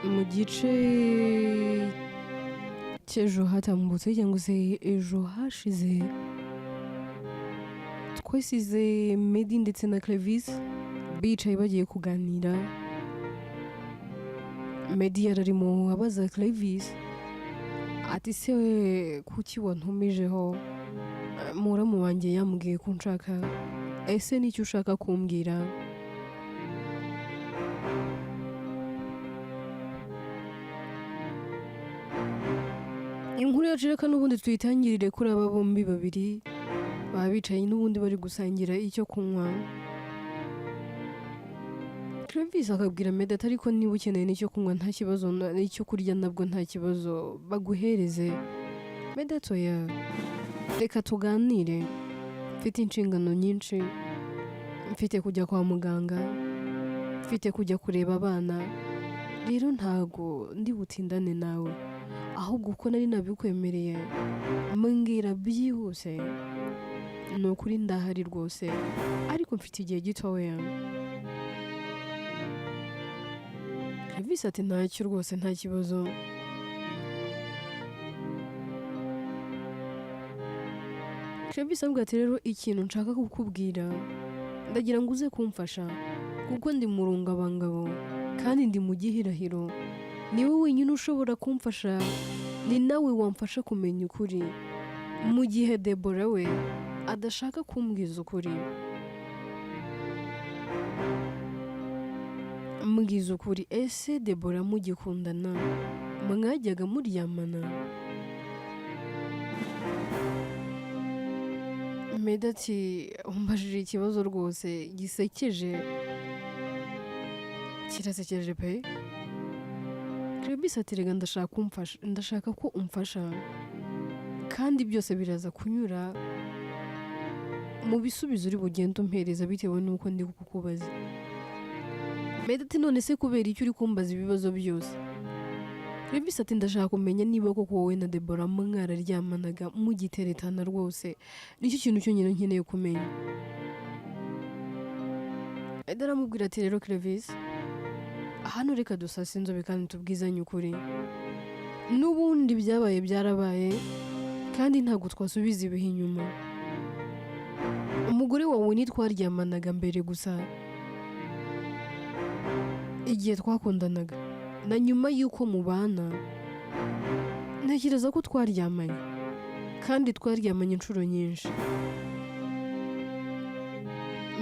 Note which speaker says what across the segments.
Speaker 1: mu gice cy'ejo hatambutse cyangwa se ejo hashize twasize Medi ndetse na Clevis bicaye bagiye kuganira. Medi yararimo abaza Clevis ati se kuki wantumijeho, muramu wanjye yambwiye ko nshaka, ese nicyo ushaka kumbwira? Inkuru yacu reka n'ubundi tuyitangirire kuri aba bombi babiri baba bicaye n'ubundi bari gusangira icyo kunywa. Clevis akabwira Medi ati ariko niba ukeneye n'icyo kunywa nta kibazo, n'icyo kurya nabwo nta kibazo baguhereze. Medi ati oya, reka tuganire, mfite inshingano nyinshi, mfite kujya kwa muganga, mfite kujya kureba abana, rero ntago ndi butindane nawe, ahubwo uko nari nabikwemereye mbwira byihuse. Ni ukuri ndahari rwose, ariko mfite igihe gitoya. Clevis ati ntacyo rwose, nta kibazo. Clevis ambwira ati rero ikintu nshaka kukubwira ndagira ngo uze kumfasha, kuko ndi mu rungabangabo kandi ndi mu gihirahiro. Ni wowe wenyine ushobora kumfasha, ni nawe wamfasha kumenya ukuri mu gihe Debora we adashaka kumbwiza ukuri. Mbwiza ukuri, ese Debora mugikundana mwajyaga muryamana? Medi ati umbajije ikibazo rwose gisekeje, kirasekeje pe. Clevis ati rega ndashaka ko umfasha, kandi byose biraza kunyura mu bisubizo uri bugenda umpereza bitewe n'uko ndi kukubaza. Medi ati none se kubera icyo uri kumbaza ibibazo byose? Clevis ati ndashaka kumenya niba koko wowe na Debora mwararyamanaga mugiteretana rwose, nicyo kintu cyonyine nkeneye kumenya. Medi aramubwira ati rero Clevis, hano reka dusase inzobe kandi tubwizanye ukuri, n'ubundi byabaye byarabaye kandi ntabwo twasubiza ibihe inyuma. Umugore wawe ntitwaryamanaga mbere gusa igihe twakundanaga, na nyuma y'uko mubana ntekereza ko twaryamanye, kandi twaryamanye inshuro nyinshi,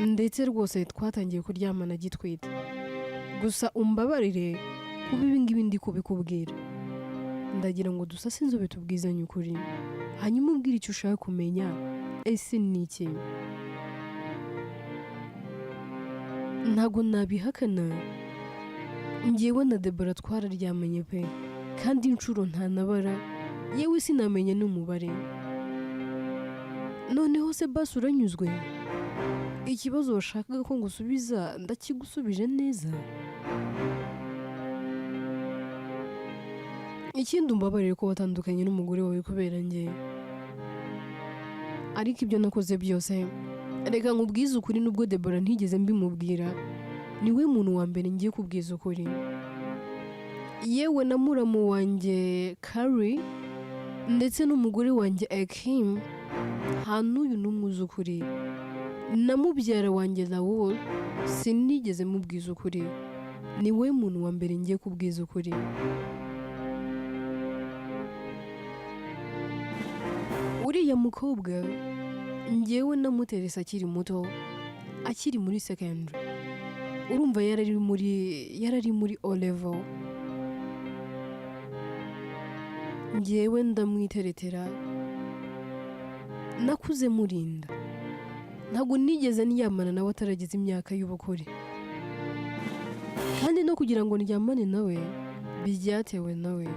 Speaker 1: ndetse rwose twatangiye kuryamana gitwite. Gusa umbabarire kuba ibingibi ndi kubikubwira, ndagira ngo dusase inzobe tubwizanye ukuri, hanyuma umbwire icyo ushaka kumenya, ese ni iki? Ntabwo nabihakana, njyewe na Debora twararyamanye pe, kandi inshuro ntanabara, yewe sinamenye n'umubare. Noneho se basi uranyuzwe? Ikibazo washakaga ko ngusubiza ndakigusubije neza. Ikindi umbabarire ko watandukanye n'umugore wawe kubera njye, ariko ibyo nakoze byose reka nkubwize ukuri, nubwo Debora ntigeze mbimubwira, niwe muntu wa mbere ngiye kubwiza ukuri. Yewe na muramu wanjye Carrie ndetse n'umugore wanjye Akim nta n'uyu n'umwe uzi ukuri, na mubyara wanjye Raoul sinigeze mubwiza ukuri, niwe muntu wa mbere ngiye kubwiza ukuri. Uriya mukobwa njyewe namuteresa akiri muto, akiri muri secondary, urumva yarari muri O level, njyewe ndamwiteretera, nakuze murinda, ntabwo nigeze ndyamana nawe atarageza imyaka y'ubukure, kandi no kugira ngo ndyamane nawe byatewe nawe.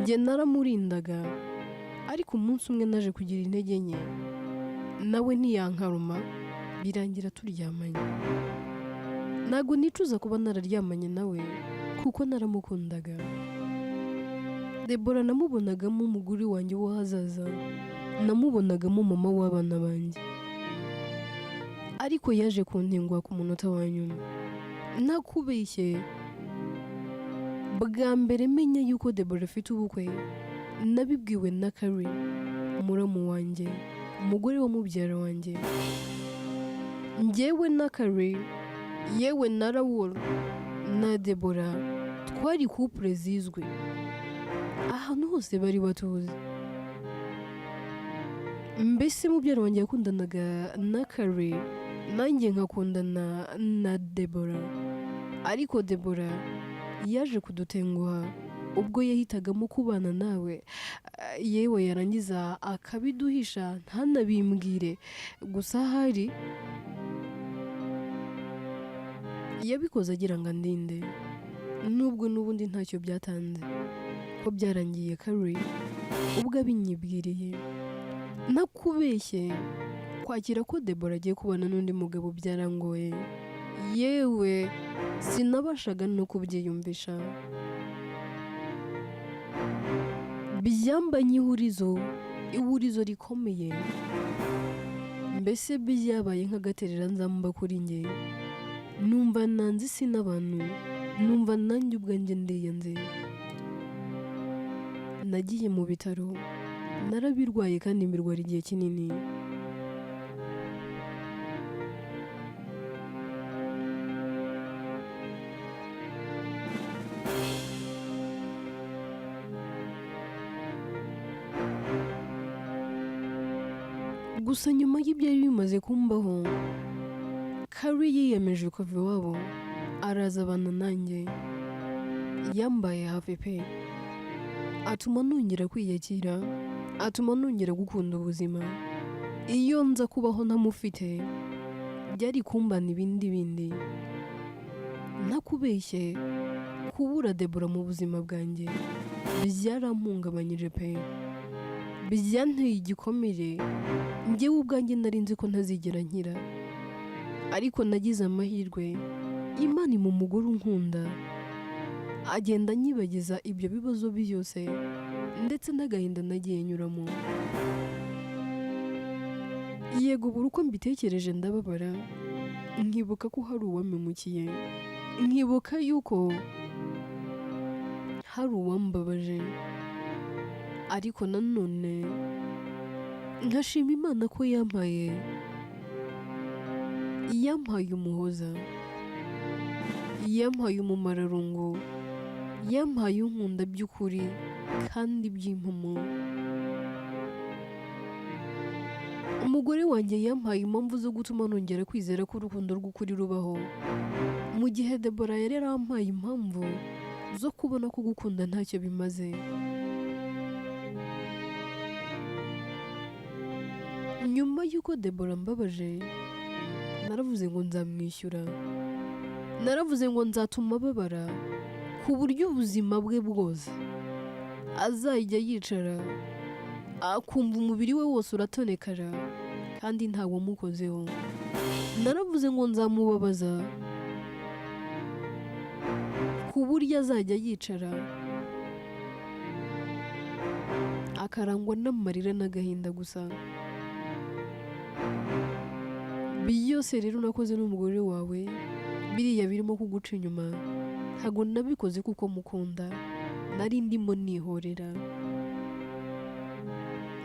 Speaker 1: Njye naramurindaga, ariko umunsi umwe naje kugira intege nke, nawe ntiyankaruma, birangira turyamanye. Ntabwo nicuza kuba nararyamanye nawe, kuko naramukundaga. Debora namubonagamo umugore wanjye w'ahazaza, namubonagamo mama w'abana banjye, ariko yaje kuntengwa ku munota wa nyuma. Nakubeshye bwa mbere menya yuko Deborah afite ubukwe nabibwiwe na Kari, muramu wanjye, umugore wa mubyara wanjye. Njyewe na Kari, yewe na Raoul na Deborah twari couple zizwi ahantu hose bari batuzi. Mbese mubyara wanjye yakundanaga na Kari, nanjye nkakundana na Deborah. Ariko Deborah yaje kudutenguha ubwo yahitagamo kubana nawe, yewe yarangiza akabiduhisha ntanabimbwire. Gusa hari yabikoze agira ngo andinde, nubwo n'ubundi ntacyo byatanze, ko byarangiye Kari ubwo abinyibwiriye. Nakubeshye, kwakira ko Deborah agiye kubana n'undi mugabo byarangoye, yewe sinabashaga no kubyiyumvisha. Byambanye ihurizo rikomeye, mbese byabaye nk'agaterera nzamba kuri njye. Numva nanze isi n'abantu, numva nanjye ubwanjye ndiyanze. Nagiye mu bitaro, narabirwaye kandi mbirwara igihe kinini. Gusa nyuma y'ibyari bimaze kumbaho, Kari yiyemeje kuva iwabo araza abana nanjye. Yambaye hafi pe, atuma nongera kwiyakira, atuma nongera gukunda ubuzima. Iyo nza kubaho ntamufite byari kumbana ibindi. Nakubeshye, kubura Deborah mu buzima bwanjye byarampungabanyije pe, byanteye igikomere. Njyewe ubwanjye nari nzi ko ntazigera nkira, ariko nagize amahirwe, Imana mu mugore unkunda agenda anyibagiza ibyo bibazo byose ndetse n'agahinda nagiye nyuramo. Yego buri uko mbitekereje ndababara, nkibuka ko hari uwampemukiye, nkibuka yuko hari uwambabaje, ariko nanone nkashima Imana ko yampaye umuhoza, yampaye umumararungu, yampaye unkunda by'ukuri kandi by'impamo. Umugore wanjye yampaye impamvu zo gutuma nongera kwizera ko urukundo rw'ukuri rubaho, mu gihe Deborah yari yarampaye impamvu zo kubona ko gukunda ntacyo bimaze. Nyuma y'uko Deborah mbabaje, naravuze ngo nzamwishyura, naravuze ngo nzatuma ababara ku buryo ubuzima bwe bwose azajya yicara akumva umubiri we wose uratonekara kandi ntawamukozeho. Naravuze ngo nzamubabaza ku buryo azajya yicara akarangwa n'amarira n'agahinda gusa. Byose rero nakoze n'umugore wawe, biriya birimo kuguca inyuma, ntabwo nabikoze kuko mukunda, nari ndimo nihorera.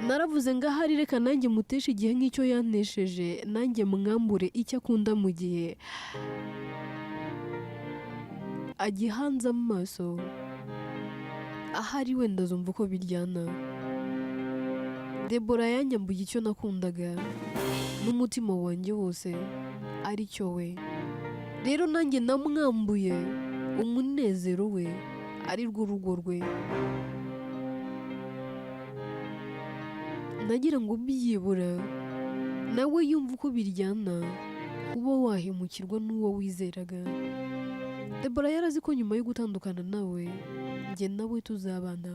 Speaker 1: Naravuze ngo ahari reka nanjye muteshe igihe nk'icyo yantesheje, nanjye mwambure icyo akunda mu gihe agihanze amaso, ahari wenda azumva uko biryana. Deborah yanyambuye icyo nakundaga n'umutima wanjye wose, ari cyo we. Rero nanjye namwambuye umunezero we, ari rwo rugo rwe. Nagira ngo byibura nawe yumva uko biryana kuba wahemukirwa n'uwo wizeraga. Deborah yarazi ko nyuma yo gutandukana nawe njye nawe tuzabana,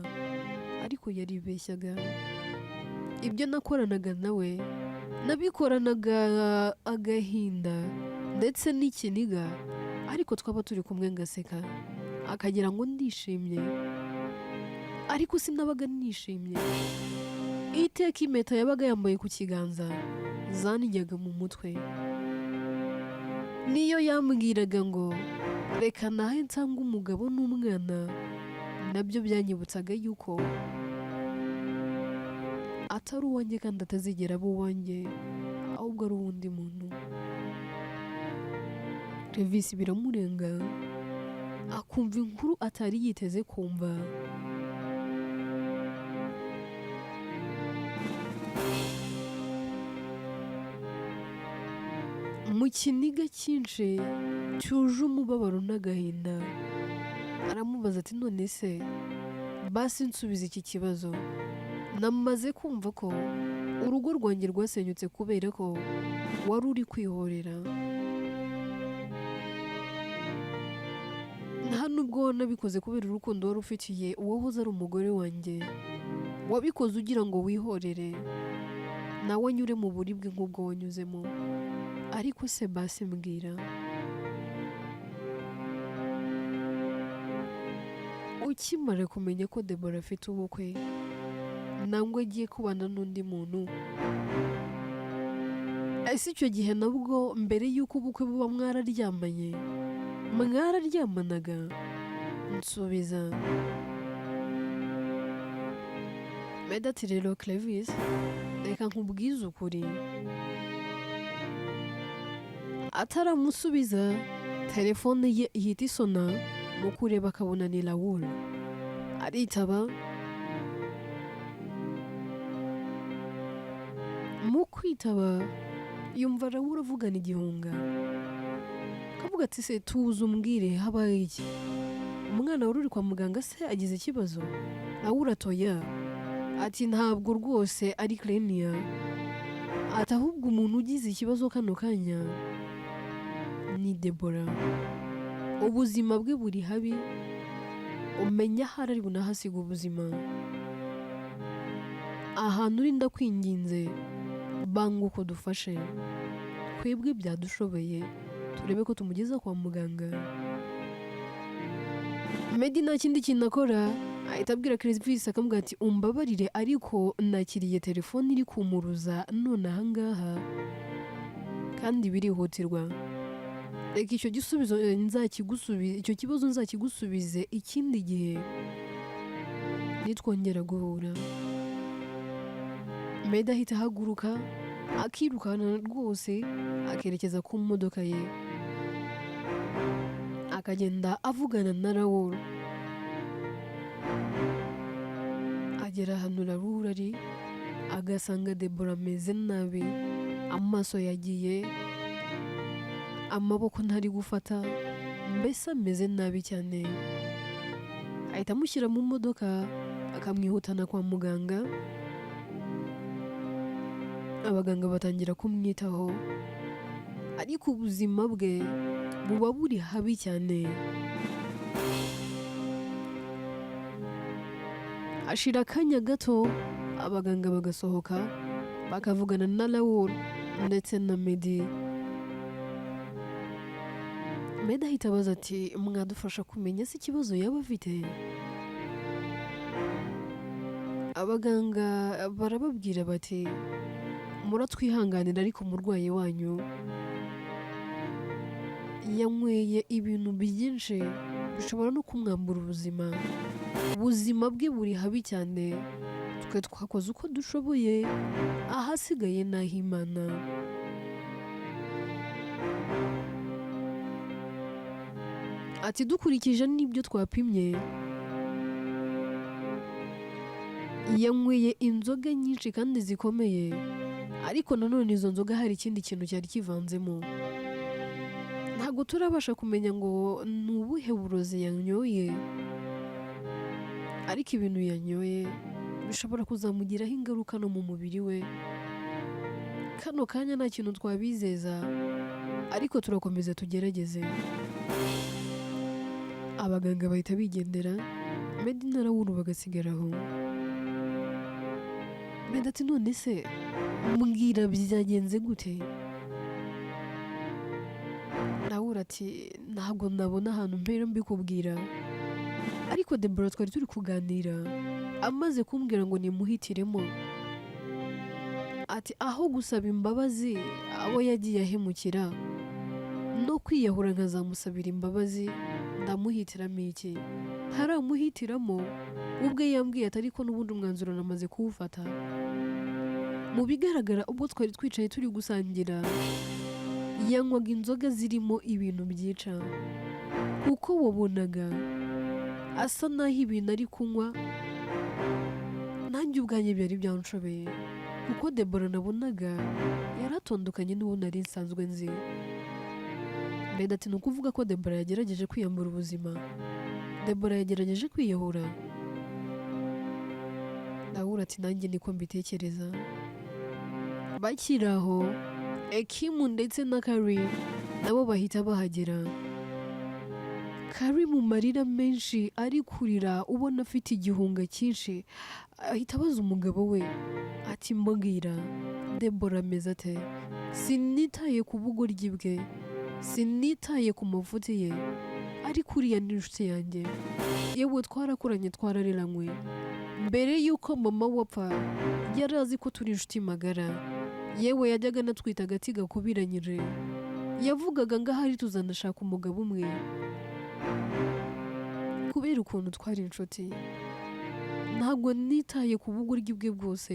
Speaker 1: ariko yaribeshyaga. Ibyo nakoranaga nawe nabikoranaga agahinda ndetse n'ikiniga, ariko twaba turi kumwe ngaseka akagira ngo ndishimye, ariko sinabaga nishimye. Iteka impeta yabaga yambaye ku kiganza zanijyaga mu mutwe. niyo yambwiraga ngo reka nahe nsanga umugabo n'umwana, nabyo byanyibutsaga yuko atari uwanjye kandi atazigera aba uwanjye, ahubwo ari uwundi muntu. Revisi biramurenga, akumva inkuru atari yiteze kumva. Mu kiniga cyinshi cyuje umubabaro n'agahinda, aramubaza ati none se basi nsubiza iki kibazo, namaze kumva ko urugo rwanjye rwasenyutse kubera ko wari uri kwihorera. Nta nubwo wanabikoze kubera urukundo wari ufitiye uwahoze ari umugore wanjye, wabikoze ugira ngo wihorere nawe anyure mu buribwe nk'ubwo wanyuzemo. Ariko se basi mbwira, ukimara kumenya ko Debora afite ubukwe nangwa agiye kubana n'undi muntu, ese icyo gihe nabwo mbere y'uko ubukwe buba mwararyamanaga? Nsubiza. Meda ati rero Clevis, reka nkubwize ukuri. Ataramusubiza, telefone ye ihita isona, mu kureba akabona ni Raoul. Aritaba, mu kwitaba yumva Raoul avugana igihunga, akavuga ati se tuzi umbwire habaye iki, umwana wari uri kwa muganga se agize ikibazo? Raoul atoya, ati ntabwo rwose ari Clenia, ati ahubwo umuntu ugize ikibazo kano kanya ni Debora. Ubuzima bwe buri habi, umenya ahari ari bunahasiga ubuzima. Ahantu uri ndakwinginze banga uko dufashe, twebwe byadushoboye turebe ko tumugeza kwa muganga. Medi nta kindi kintu akora, ahita abwira Clevis akamubwira ati umbabarire ariko nakiriye telefone iri kumuruza none ahangaha kandi birihutirwa. Reka icyo kibazo nzakigusubize ikindi gihe nitwongera guhura. Meda ahita ahaguruka akirukana rwose akerekeza ku modoka ye, akagenda avugana na Raoul. Agera ahantu Raoul ari, agasanga Debora ameze nabi, amaso yagiye, amaboko ntari gufata, mbese ameze nabi cyane. Ahita amushyira mu modoka akamwihutana kwa muganga. Abaganga batangira kumwitaho, ariko ubuzima bwe buba buri habi cyane. Ashira akanya gato abaganga bagasohoka bakavugana na Raoul ndetse na Medi. Medi ahita abaza ati mwadufasha kumenya se ikibazo yaba afite? Abaganga barababwira bati muratwihanganira ariko umurwayi wanyu yanyweye ibintu byinshi bishobora no kumwambura ubuzima. Ubuzima bwe buri habi cyane, twe twakoze uko dushoboye, ahasigaye naho Imana. Ati dukurikije n'ibyo twapimye, yanyweye inzoga nyinshi kandi zikomeye, ariko nanone izo nzoga hari ikindi kintu cyari kivanzemo. Ntabwo turabasha kumenya ngo ni ubuhe burozi yanyoye, ariko ibintu yanyoye bishobora kuzamugiraho ingaruka no mu mubiri we. Kano kanya nta kintu twabizeza, ariko turakomeza tugerageze. Abaganga bahita bigendera, Medi na Raoul bagasigaraho. Medi ati none se mbwira byagenze gute? Raoul ati ntabwo nabona ahantu mpera mbikubwira, ariko Debora twari turi kuganira amaze kumbwira ngo nimuhitiremo. Ati aho gusaba imbabazi abo yagiye ahemukira no kwiyahura nkazamusabira imbabazi ndamuhitiramo iki? Haramuhitiramo ubwe yambwiye ati ariko n'ubundi umwanzuro namaze kuwufata. Mu bigaragara ubwo twari twicaye turi gusangira yanywaga inzoga zirimo ibintu byica, kuko wabonaga asa naho ibintu ari kunywa nanjye ubwanjye byari byanshobeye, kuko Debora nabonaga yaratondukanye n'uwo nari nsanzwe nzi. Mbeda ati ni ukuvuga ko Debora yagerageje kwiyambura ubuzima, Debora yagerageje kwiyahura. Ndahura ati nanjye niko mbitekereza. Bakiri aho Ekimu ndetse na Kari nabo bahita bahagera. Kari mu marira menshi ari kurira ubona afite igihunga cyinshi, ahita abaza umugabo we ati mbwira Debora ameze ate? Sinitaye ku bugoryi bwe, sinitaye ku mafuti ye, ariko uriya ni inshuti yanjye, yewe twarakuranye twarareranywe. Mbere y'uko mama wapfa yari azi ko turi inshuti magara, yewe yajyaga anatwita agati gakubiranyije, yavugaga ngo ahari tuzanashaka umugabo umwe kubera ukuntu twari inshuti. Ntabwo nitaye ku bugoryi bwe bwose,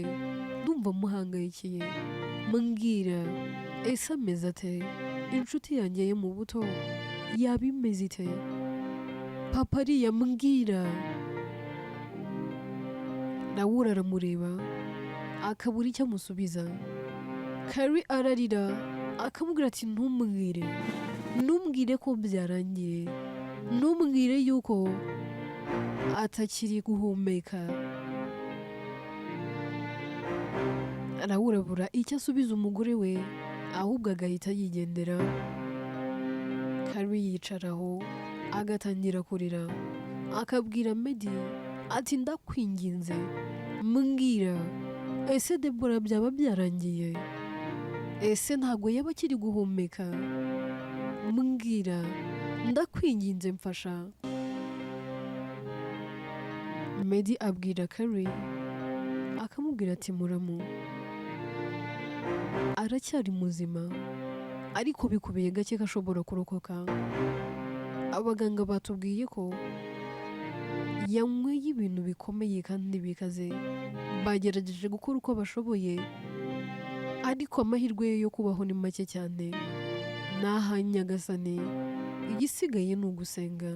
Speaker 1: ndumva muhangayikiye. Mbwira ese ameze ate? Inshuti yanjye yo mu buto yaba imeze ite? Papa ariya mbwira. Nawe aramureba akabura icyo amusubiza. Kari ararira akamubwira ati ntumbwire, ntumbwire ko byarangiye, ntumbwire yuko atakiri guhumeka. Nawe urabura icyo asubiza umugore we, ahubwo agahita yigendera. Kari yicaraho agatangira kurira, akabwira Medi ati ndakwinginze mbwira ese Debora byaba byarangiye? Ese ntabwo yaba akiri guhumeka? Mbwira ndakwinginze mfasha. Medi abwira Kari akamubwira ati muramu aracyari muzima, ariko bikubiye gake ko ashobora kurokoka. Abaganga batubwiye ko yanyweye ibintu bikomeye kandi bikaze, bagerageje gukora uko bashoboye, ariko amahirwe ye yo kubaho ni make cyane. Naha Nyagasani, igisigaye ni ugusenga.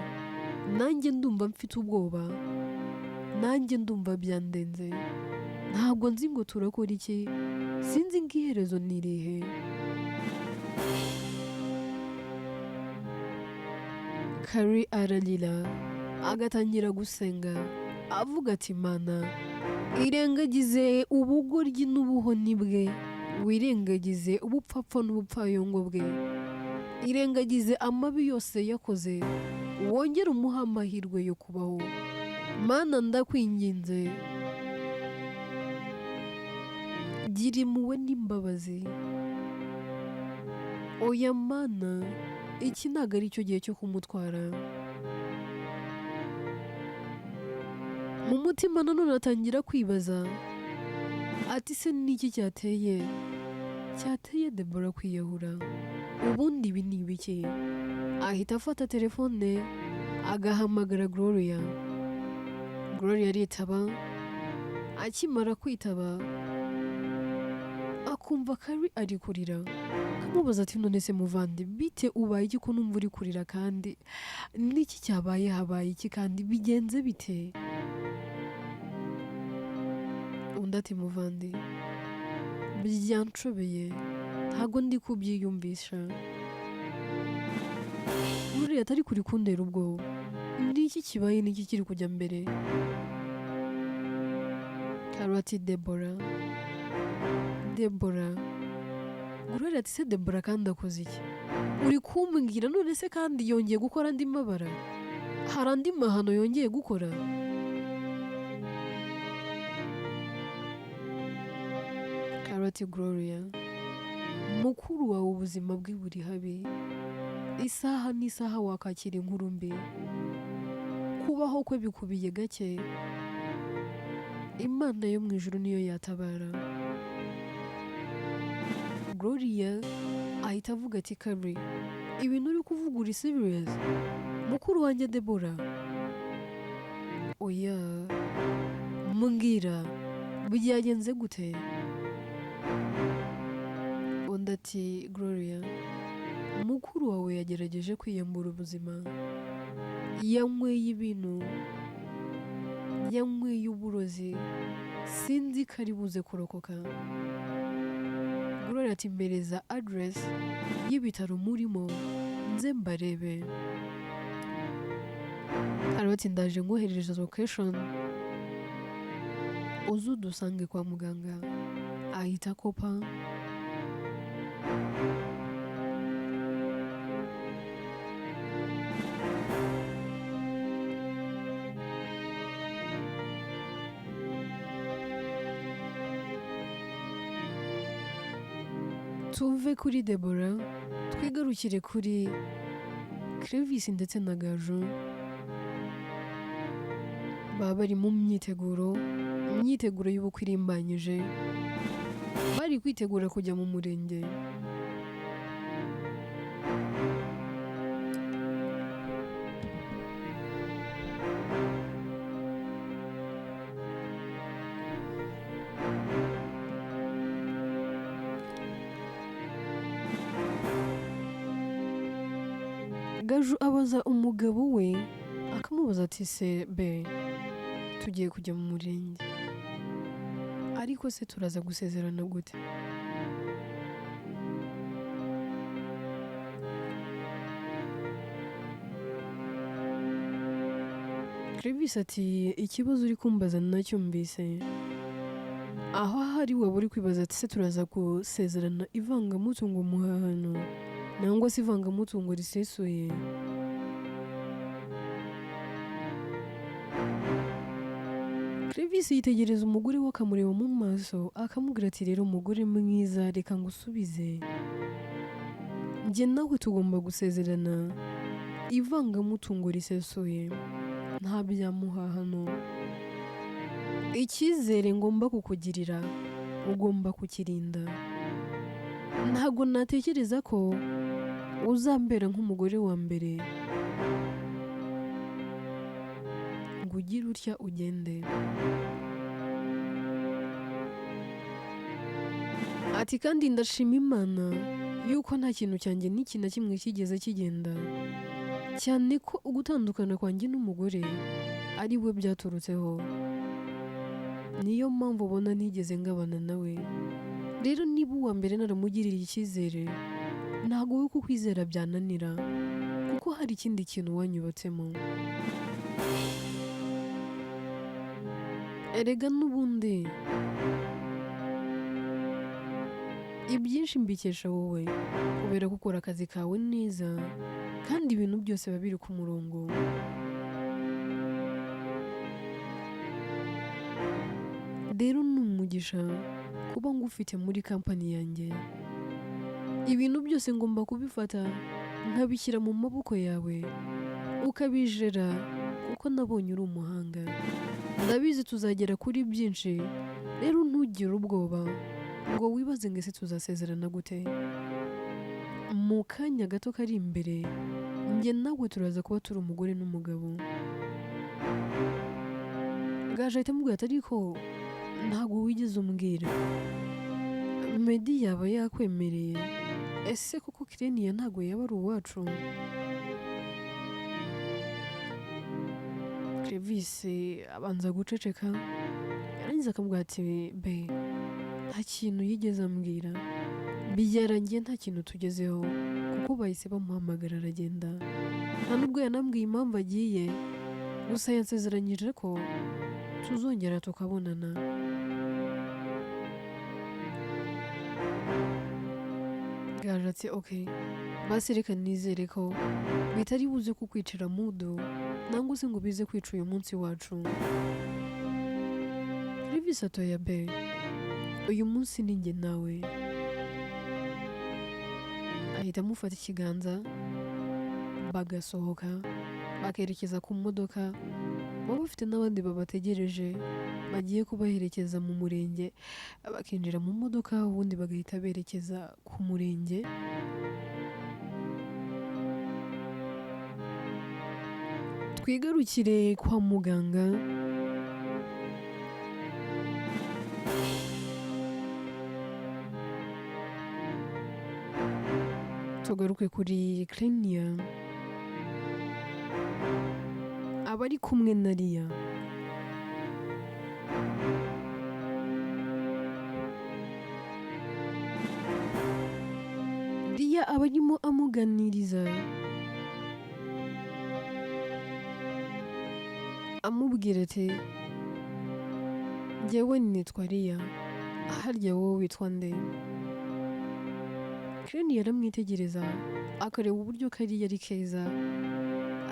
Speaker 1: Nanjye ndumva mfite ubwoba, nanjye ndumva byandenze, ntabwo nzi ngo turakora iki, sinzi ngo iherezo ni irihe. Kari ararira agatangira gusenga avuga ati Mana, irengagize ubugoryi n'ubuhoni bwe, wirengagize ubupfapfa n'ubupfayongo bwe, irengagize amabi yose yakoze, wongere umuhe amahirwe yo kubaho. Mana ndakwinginze, gira impuhwe n'imbabazi. Oya Mana, iki ntabwo ari cyo gihe cyo kumutwara. Mu mutima nanone atangira kwibaza ati se niki cyateye Debora kwiyahura? Ubundi ibi ni ibiki? Ahita afata telefone agahamagara Gloria. Gloria aritaba, akimara kwitaba akumva Kari ari kurira. Kamubaza ati none se muvandi bite, ubaye iki ko numva uri kurira, kandi niki cyabaye, habaye iki kandi bigenze bite? Undi ati muvandi byanshobeye, ntabwo ndi kubyiyumvisha. Gloria atari kuri kundera ubwoba, niki kibaye, niki kiri kujya mbere? Kari ati Debora. Gloria ati se Debora kandi akoze iki? Uri kumbwira none se kandi yongeye gukora andi mabara? Hari andi mahano yongeye gukora? Kari ati Gloria, mukuru wawe ubuzima bwe buri habi, isaha n'isaha wakakira inkuru mbi, kubaho kwe bikubiye gake, Imana yo mu ijuru niyo yatabara. Gloria ahita avuga ati Kari ibintu uri kuvuga uri serious? Mukuru wanjye Debora, oya, mbwira byagenze gute? Undi ati Gloria, mukuru wawe yagerageje kwiyambura ubuzima, yanyweye ibintu, yanyweye uburozi, sinzi ko ari buze kurokoka. Gloria ati mpereza address y'ibitaro murimo nze mbarebe. Arabati ndaje nkoherereza location uze udusange kwa muganga. Ahita akopa. Tuve kuri Debora twigarukire kuri Clevis ndetse na Gaju. Baba bari mu myiteguro y'ubukwe irimbanyije, bari kwitegura kujya mu murenge. Gaju abaza umugabo we akamubaza ati se be tugiye kujya mu murenge, ariko se turaza gusezerana gute? Clevis ati ikibazo uri kumbaza nacyumvise, aho hari waba uri kwibaza ati se turaza gusezerana ivangamutungo muhahano nangwa se ivangamutungo risesuye? Clevis yitegereza umugore we akamureba mu maso akamubwira ati rero umugore mwiza reka ngusubize, njye nawe tugomba gusezerana ivangamutungo risesuye, nta byamuhahano. Icyizere ngomba kukugirira ugomba kukirinda. Ntabwo natekereza ko uzambera nk'umugore wa mbere ngo ugire utya ugende. Ati kandi ndashima Imana yuko nta kintu cyanjye n'iki na kimwe kigeze kigenda, cyane ko ugutandukana kwanjye n'umugore ari we byaturutseho, niyo mpamvu ubona ntigeze ngabana nawe. Rero niba uwa mbere naramugirira icyizere, ntabwo wowe kukwizera byananira, kuko hari ikindi kintu wanyubatsemo. Erega n'ubundi ibyinshi mbikesha wowe kubera ko ukora akazi kawe neza kandi ibintu byose biba biri ku murongo. Rero ni umugisha kuba ngufite muri kampani yanjye. Ibintu byose ngomba kubifata nkabishyira mu maboko yawe ukabijera, kuko nabonye uri umuhanga. Ndabizi tuzagera kuri byinshi, rero ntugire ubwoba ngo wibaze ngo ese tuzasezerana gute. Mu kanya gato kari imbere njye nawe turaza kuba turi umugore n'umugabo. Gaje ahita amubwira ati ariko ntabwo wigeze umbwira, Meddy yaba yakwemereye? Ese koko Kireniya ntabwo yaba ari uwacu? Clevis abanza guceceka, yarangiza akamubwira ati be nta kintu yigeze ambwira, byarangiye nta kintu tugezeho kuko bahise bamuhamagara aragenda. Nta nubwo yanambwiye impamvu agiye, gusa yansezeranyije ko tuzongera tukabonana. Gaje ati okay, basi reka nizere ko bitari buze kukwicira mudu nangwa se ngo bize kwica uyu munsi wacu. Clevis atoya be uyu munsi ni njye nawe. Ahita amufata ikiganza bagasohoka bakerekeza ku modoka. Baba bafite n'abandi babategereje bagiye kubaherekeza mu murenge, bakinjira mu modoka ubundi bagahita berekeza ku murenge. twigarukire kwa muganga tugaruke kuri Clenia abari kumwe na Ria. Ria aba arimo amuganiriza amubwira ati njyewe nitwa Ria, harya wowe witwa nde? Clenia aramwitegereza akareba uburyo kariya ari keza,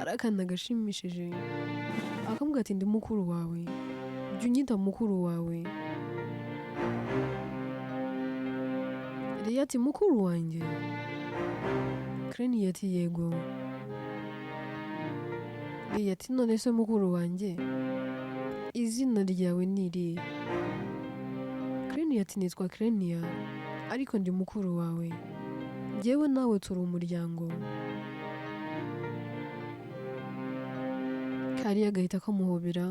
Speaker 1: ari akana gashimishije, akamubwira ati ndi mukuru wawe, jya unyita mukuru wawe. Ria ati mukuru wanjye? Clenia ati yego. Ria ati none se mukuru wanjye izina ryawe ni irihe? Clenia ati nitwa Clenia ariko ndi mukuru wawe, njyewe nawe turi umuryango. Kariya agahita kamuhobera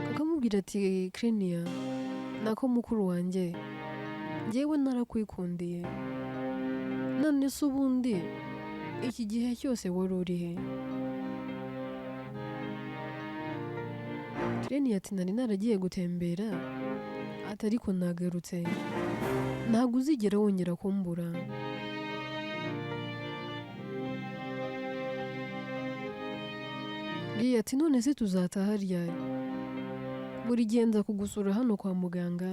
Speaker 1: kakamubwira ati Clenia nako mukuru wanjye, njyewe narakwikundiye, none se ubundi iki gihe cyose wari urihe? Clenia ati nari naragiye gutembera ati ariko nagarutse, ntabwo uzigera wongera kumbura. Ria ati none se tuzataha ryari? Buri gihe nza kugusura hano kwa muganga,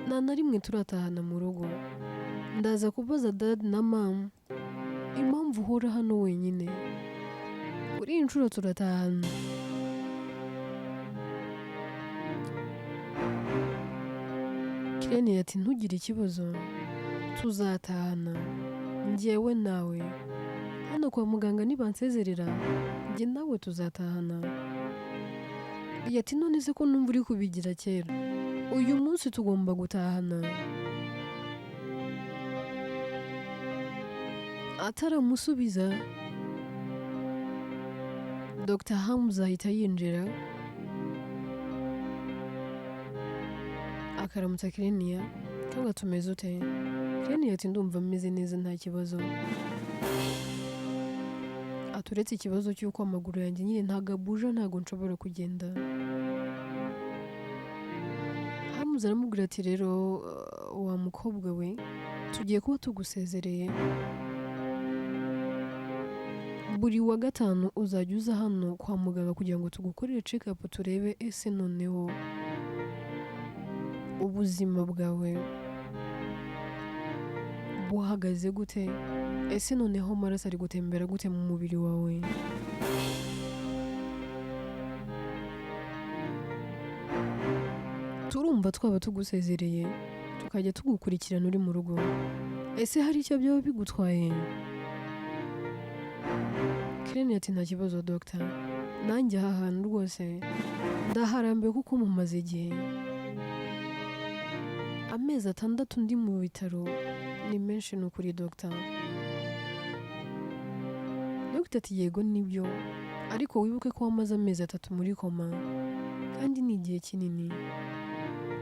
Speaker 1: nta na rimwe turatahana mu rugo. Ndaza kubaza dad na mom impamvu uhora hano wenyine, buri iyi nshuro turatahana. Clenia ati ntugire ikibazo, tuzatahana njyewe nawe, hano kwa muganga nibansezerera njye nawe tuzatahana. Ria ati none se ko numva uri kubigira kera, uyu munsi tugomba gutahana. Ataramusubiza Dr. Hamza ahita yinjira akaramutsa Clenia, cyangwa tumeze ute? Clenia ati ndumva meze neza nta kibazo, aturetse ikibazo cy'uko amaguru yanjye nyine ntago abuja, ntago nshobora kugenda. Hamza aramubwira ati rero wa mukobwa we, tugiye kuba tugusezereye, buri wa gatanu uzajya uza hano kwa muganga kugira ngo tugukorere check up turebe ese noneho ubuzima bwawe buhagaze gute, ese noneho amaraso ari gutembera gute mu mubiri wawe. Turumva twaba tugusezereye tukajya tugukurikirana uri mu rugo, ese hari icyo byaba bigutwaye? Clenia ati nta kibazo doctor, nanjye aha hantu rwose ndaharambiwe kuko mumaze igihe, amezi 6 ndi mu bitaro, ni menshi nukuri doctor. Doctor ati yego nibyo, ariko wibuke ko wamaze amezi 3 muri koma, kandi ni igihe kinini,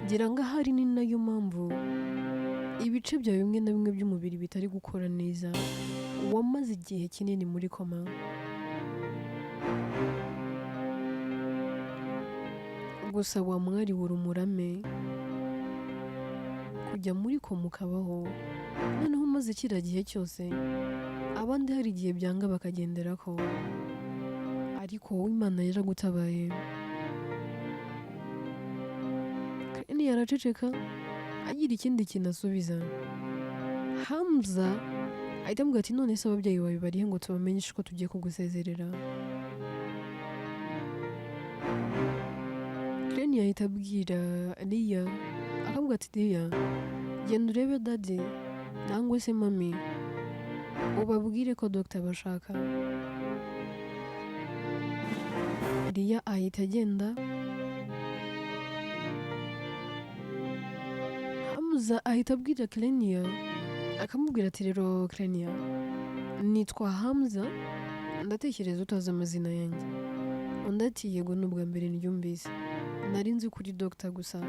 Speaker 1: ngira ngo ahari ni nayo mpamvu ibice byawe bimwe na bimwe by'umubiri bitari gukora neza, wamaze igihe kinini muri koma. Gusa wa mwari w'urumurame kujya muri koma ukabaho, noneho umaze kiriya gihe cyose, abandi hari igihe byanga bakagendera ko, ariko wowe Imana yaragutabaye. Clenia araceceka agira ikindi kintu asubiza. Hamza ahita amubwira ati none se ababyeyi bawe barihe ngo tubamenyeshe ko tugiye kugusezerera? Clenia ahita abwira Ria, akamubwira ati Ria genda urebe daddy nangwa se mami ubabwire ko doctor bashaka. Ria ahita agenda, Hamza ahita abwira Clenia, akamubwira ati rero Clenia nitwa Hamza, ndatekereza utazi amazina yanjye, undi ati yego ni ubwa mbere ndyumvise, nari nzi kuri dogita gusa.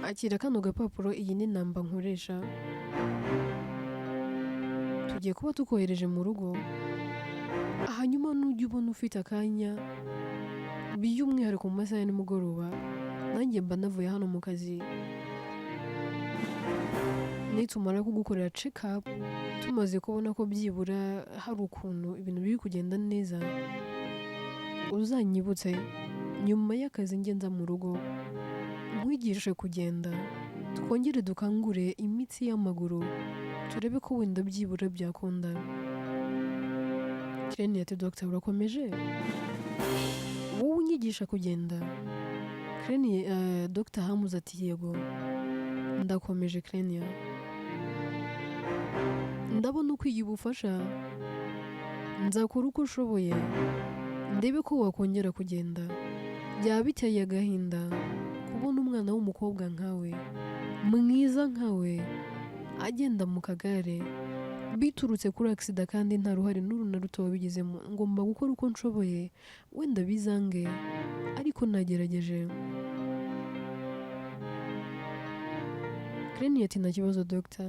Speaker 1: Akira kano gapapuro, iyi ni namba nkoresha, tugiye kuba tukohereje mu rugo, hanyuma nujya ubona ufite akanya by'umwihariko mu masaha ya nimugoroba, nanjye mba navuye hano mu kazi, nitumara kugukorera check up tumaze kubona ko byibura hari ukuntu ibintu biri kugenda neza, uzanyibutse nyuma y'akazi njye nza mu rugo nkwigishe kugenda, twongere dukangure imitsi y'amaguru, turebe ko wenda byibura byakunda. Kireni ati dogita urakomeje, wowe unyigisha kugenda? Kireni dogita Hamuze ati yego ndakomeje Kireni, ndabona ukwiye ubufasha, nzakora uko ushoboye ndebe ko wakongera kugenda. Byaba biteye agahinda kubona umwana w'umukobwa nkawe, mwiza nkawe, agenda mu kagare biturutse kuri agisida kandi nta ruhare n'uru na ruto wabigizemo. Ngomba gukora uko nshoboye, wenda bizange ariko nagerageje. Kireni ati nta kibazo dogita,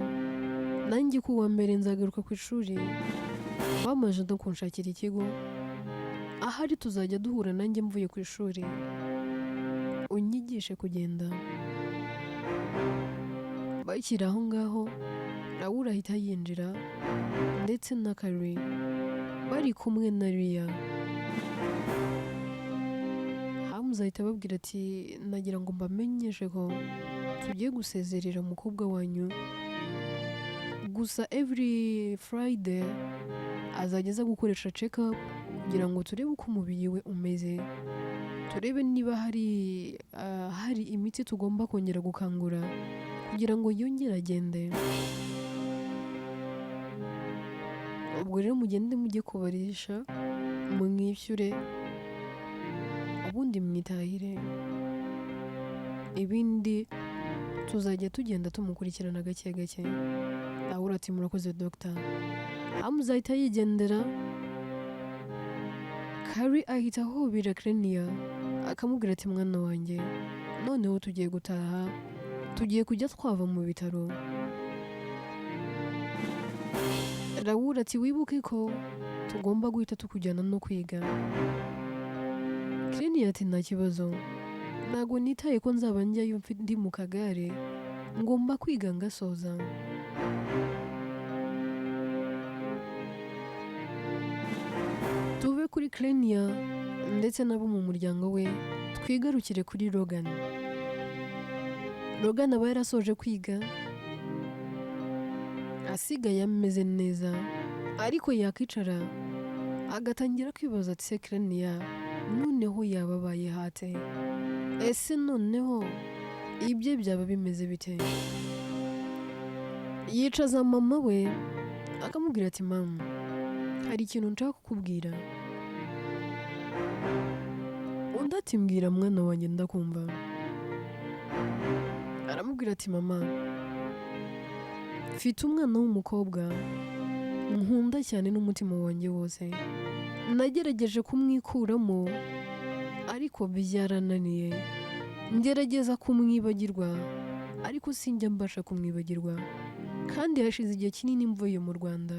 Speaker 1: nanjye ku wa mbere nzagaruka ku ishuri, bamaze no kunshakira ikigo, ahari tuzajya duhura nanjye mvuye ku ishuri, unyigishe kugenda. Bakiri aho ngaho, Raoul ahita yinjira ndetse na Kari bari kumwe na Riya. Hamuze ahita ababwira ati nagira ngo mbamenyeshe ko tugiye gusezerera umukobwa wanyu, gusa every Friday azajya aza gukoresha check up kugira ngo turebe uko umubiri we umeze, turebe niba hari imiti tugomba kongera gukangura kugira ngo yongere agende. Ubwo rero mugende mujye kubarisha, mwishyure, ubundi mwitahire, ibindi tuzajya tugenda tumukurikirana gake gake. Ahura ati murakoze dogita. Hamuze ahita yigendera, Kari ahita ahobera Kireni akamubwira ati mwana wanjye, noneho tugiye gutaha, tugiye kujya twava mu bitaro. Raoul ati wibuke ko tugomba guhita tukujyana no kwiga. Kireni ati nta kibazo, ntabwo nitaye ko nzaba njyayo ndi mu kagare, ngomba kwiga ngasoza. Tuve kuri Kireni ndetse n'abo mu muryango we, twigarukire kuri Logan. Logan aba yarasoje kwiga, asigaye ameze neza, ariko yakicara agatangira kwibaza ati se Kireni noneho yababaye hate, ese noneho ibye byaba bimeze bite? Yicaza mama we akamubwira ati mama, hari ikintu nshaka kukubwira. Undi ati mbwira mwana wanjye ndakumva. Aramubwira ati mama, mfite umwana w'umukobwa nkunda cyane n'umutima wanjye wose, nagerageje kumwikuramo ariko byarananiye, ngerageza kumwibagirwa ariko sinjya mbasha kumwibagirwa, kandi hashize igihe kinini mvuye mu Rwanda.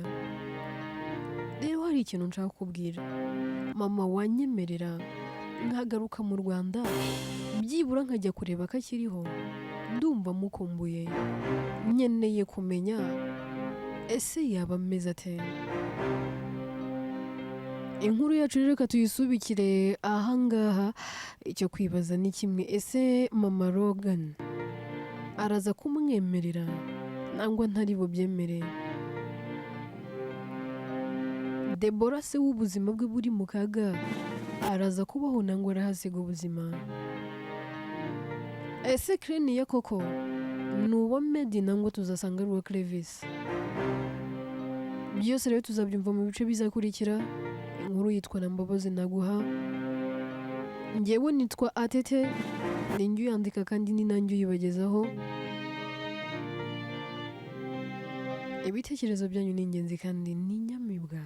Speaker 1: Rero hari ikintu nshaka kukubwira mama, wanyemerera nkagaruka mu Rwanda byibura nkajya kureba ko akiriho? Ndumva mukumbuye, nkeneye kumenya ese yaba ameze ate. Inkuru yacu rero reka tuyisubikire ahangaha. Icyo kwibaza ni kimwe, ese mama Logan araza kumwemerera nangwa ntari bubyemere? Debora se w'ubuzima bwe buri mu kaga araza kubaho nangwa arahasiga ubuzima? Ese Kireni koko ni uwa Medi nangwa tuzasanga ari uwa Clevis? Byose rero tuzabyumva mu bice bizakurikira. Inkuru yitwa Mbabazi Naguha, njyewe nitwa Atete, ni njye uyandika kandi ni nanjye uyibagezaho. ibitekerezo byanyu ni ingenzi kandi ni nyamibwa.